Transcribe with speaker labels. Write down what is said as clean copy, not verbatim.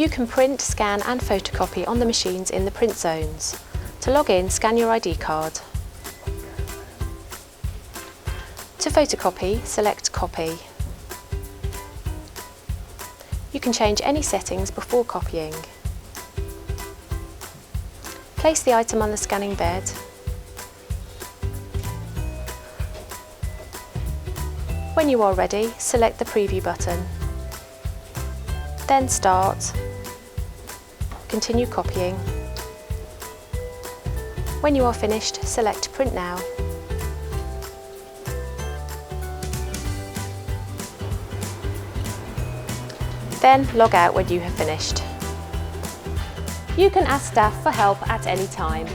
Speaker 1: You can print, scan and photocopy on the machines in the print zones. To log in, scan your ID card. To photocopy, select Copy. You can change any settings before copying. Place the item on the scanning bed. When you are ready, select the Preview button. Then Start. Continue copying. When you are finished, select Print Now. Then log out when you have finished. You can ask staff for help at any time.